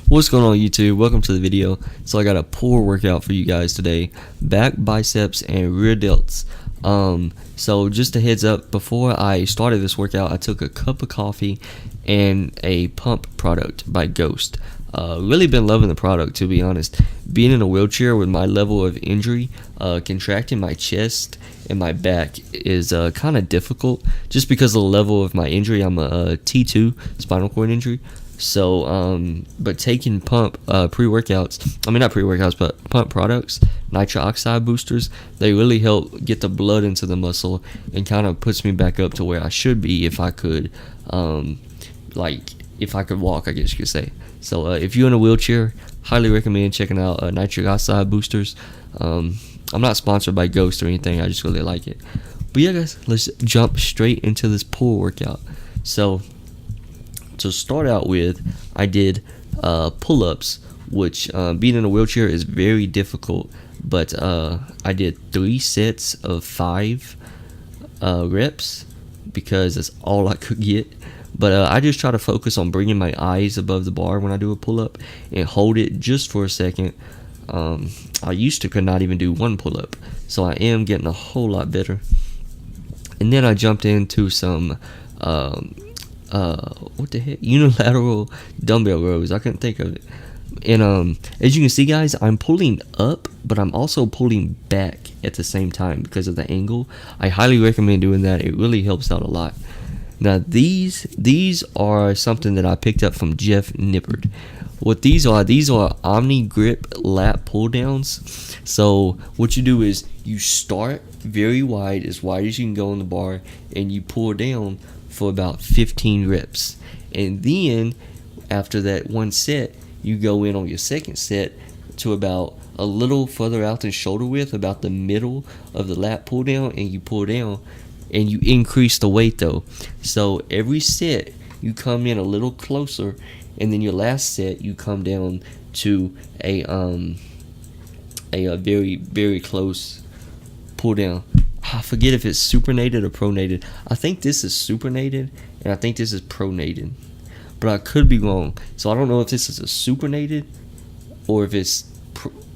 What's going on YouTube? Welcome to the video. So I got a pull workout for you guys today. Back, biceps, and rear delts. So just a heads up, before I started this workout, I took a cup of coffee and a pump product by Ghost. Really been loving the product, to be honest. Being in a wheelchair with my level of injury, contracting my chest and my back is kind of difficult just because of the level of my injury. I'm a T2 spinal cord injury. So, but taking pump pre-workouts, not pre-workouts, but pump products, nitric oxide boosters, they really help get the blood into the muscle and kind of puts me back up to where I should be if I could, if I could walk, I guess you could say. So, if you're in a wheelchair, highly recommend checking out nitric oxide boosters. I'm not sponsored by Ghost or anything, I just really like it. But yeah, guys, let's jump straight into this pull workout. So, to start out with, I did pull-ups, which being in a wheelchair is very difficult, but I did 3 sets of 5 reps because that's all I could get. But I just try to focus on bringing my eyes above the bar when I do a pull-up and hold it just for a second. I used to could not even do 1 pull-up, so I am getting a whole lot better. And then I jumped into some unilateral dumbbell rows. I couldn't think of it. And as you can see, guys, I'm pulling up, but I'm also pulling back at the same time because of the angle. I highly recommend doing that. It really helps out a lot. Now these are something that I picked up from Jeff Nippard. What these are Omni Grip lat pull downs. So what you do is you start very wide as you can go on the bar, and you pull down for about 15 reps, and then after that 1 set, you go in on your second set to about a little further out than shoulder width, about the middle of the lat pull down, and you pull down and you increase the weight though. So every set you come in a little closer, and then your last set you come down to a very, very close pull down. I forget if it's supinated or pronated. I think this is supinated, and I think this is pronated, but I could be wrong. So I don't know if this is a supinated or if it's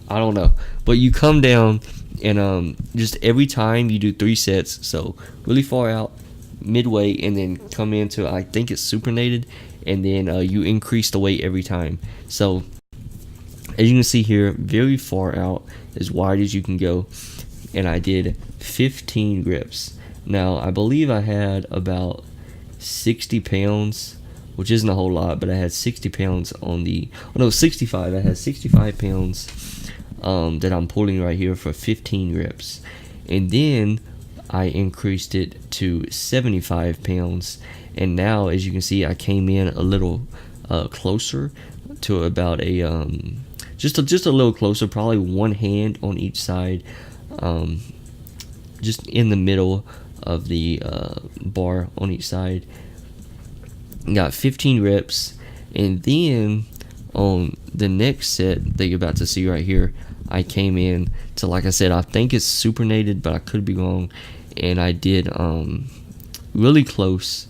I don't know. But you come down, and just every time you do 3 sets, so really far out, midway, and then come into, I think it's supinated, and then you increase the weight every time. So as you can see here, very far out, as wide as you can go. And I did 15 reps. Now, I believe I had about 60 pounds, which isn't a whole lot, but I had 60 pounds on 65. I had 65 pounds that I'm pulling right here for 15 reps. And then I increased it to 75 pounds. And now, as you can see, I came in a little closer to about just a little closer, probably 1 hand on each side. Just in the middle of the bar on each side. Got 15 reps, and then on the next set that you're about to see right here, I came in to, like I said, I think it's supinated, but I could be wrong, and I did really close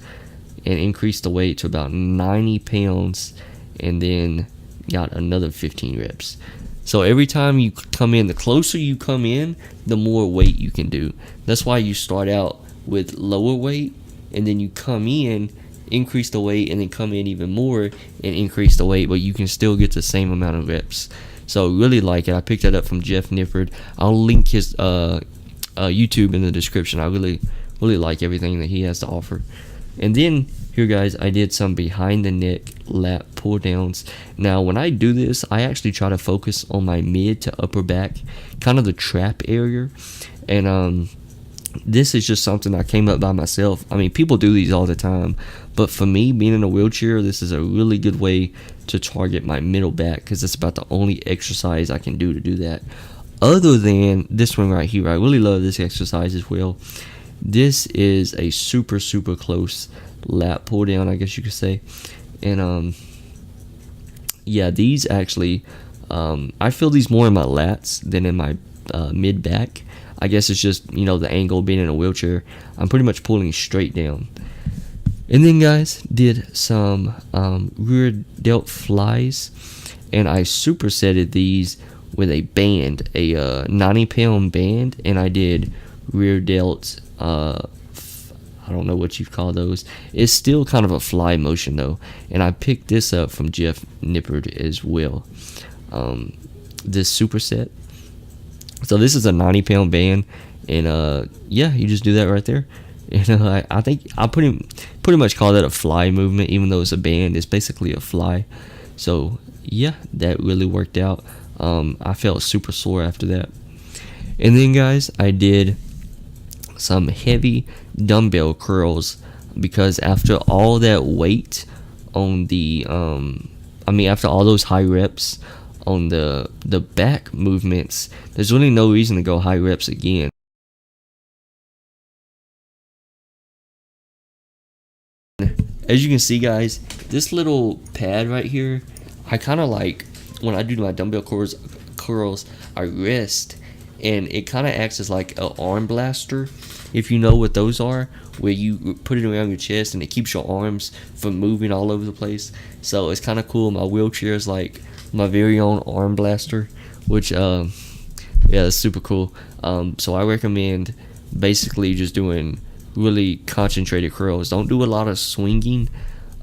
and increased the weight to about 90 pounds, and then got another 15 reps. So every time you come in, the closer you come in, the more weight you can do. That's why you start out with lower weight, and then you come in, increase the weight, and then come in even more and increase the weight, but you can still get the same amount of reps. So really like it. I picked that up from Jeff Nippard. I'll link his YouTube in the description. I really like everything that he has to offer. And then here, guys, I did some behind the neck lat pull downs. Now, when I do this, I actually try to focus on my mid to upper back, kind of the trap area. And this is just something I came up by myself. I mean, people do these all the time, but for me, being in a wheelchair, this is a really good way to target my middle back, because it's about the only exercise I can do to do that. Other than this one right here, I really love this exercise as well. This is a super close lat pull down, I guess you could say. And yeah, these actually I feel these more in my lats than in my mid back. I guess it's just, the angle, being in a wheelchair, I'm pretty much pulling straight down. And then guys, did some rear delt flies, and I supersetted these with a band, a 90-pound band, and I did rear delt, I don't know what you call those. It's still kind of a fly motion though, and I picked this up from Jeff Nippard as well. This superset. So this is a 90-pound band, and yeah, you just do that right there. And I think I pretty much call that a fly movement, even though it's a band. It's basically a fly. So yeah, that really worked out. I felt super sore after that. And then guys, I did some heavy dumbbell curls, because after all that weight on the after all those high reps on the back movements, there's really no reason to go high reps again. As you can see guys, this little pad right here, I kind of like, when I do my dumbbell curls, I rest, and it kind of acts as like an arm blaster, if you know what those are, where you put it around your chest and it keeps your arms from moving all over the place. So it's kind of cool. My wheelchair is like my very own arm blaster, which yeah, it's super cool. So I recommend basically just doing really concentrated curls. Don't do a lot of swinging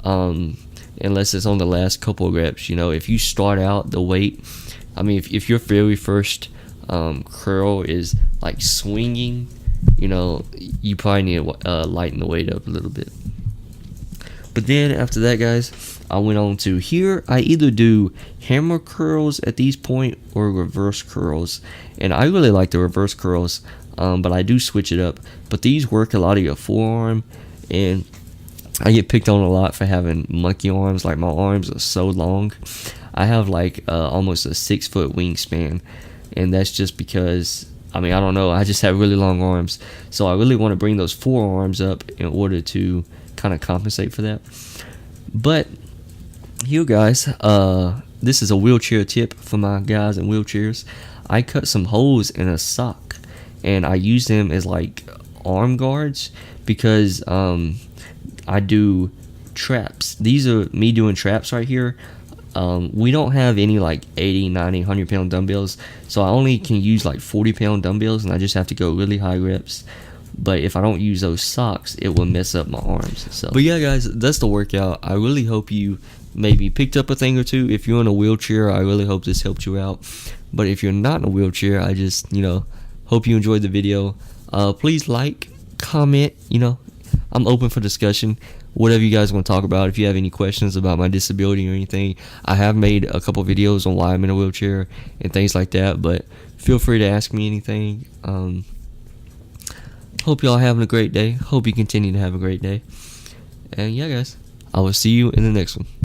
unless it's on the last couple of reps. You know, if you start out the weight, if your very first curl is like swinging, you know, you probably need to lighten the weight up a little bit. But then after that guys, I went on to here. I either do hammer curls at these point or reverse curls, and I really like the reverse curls, but I do switch it up. But these work a lot of your forearm, and I get picked on a lot for having monkey arms. Like, my arms are so long. I have like almost a 6-foot wingspan, and that's just because I don't know, I just have really long arms. So I really want to bring those forearms up in order to kind of compensate for that. But here guys, this is a wheelchair tip for my guys in wheelchairs. I cut some holes in a sock, and I use them as like arm guards, because I do traps. These are me doing traps right here. We don't have any like 80, 90, 100 pound dumbbells, so I only can use like 40 pound dumbbells, and I just have to go really high reps. But if I don't use those socks, it will mess up my arms. So, but yeah guys, that's the workout. I really hope you maybe picked up a thing or two. If you're in a wheelchair, I really hope this helped you out. But if you're not in a wheelchair, I just, hope you enjoyed the video. Please like, comment, I'm open for discussion. Whatever you guys want to talk about. If you have any questions about my disability or anything, I have made a couple videos on why I'm in a wheelchair and things like that, but feel free to ask me anything. Hope y'all having a great day. Hope you continue to have a great day. And yeah guys, I will see you in the next one.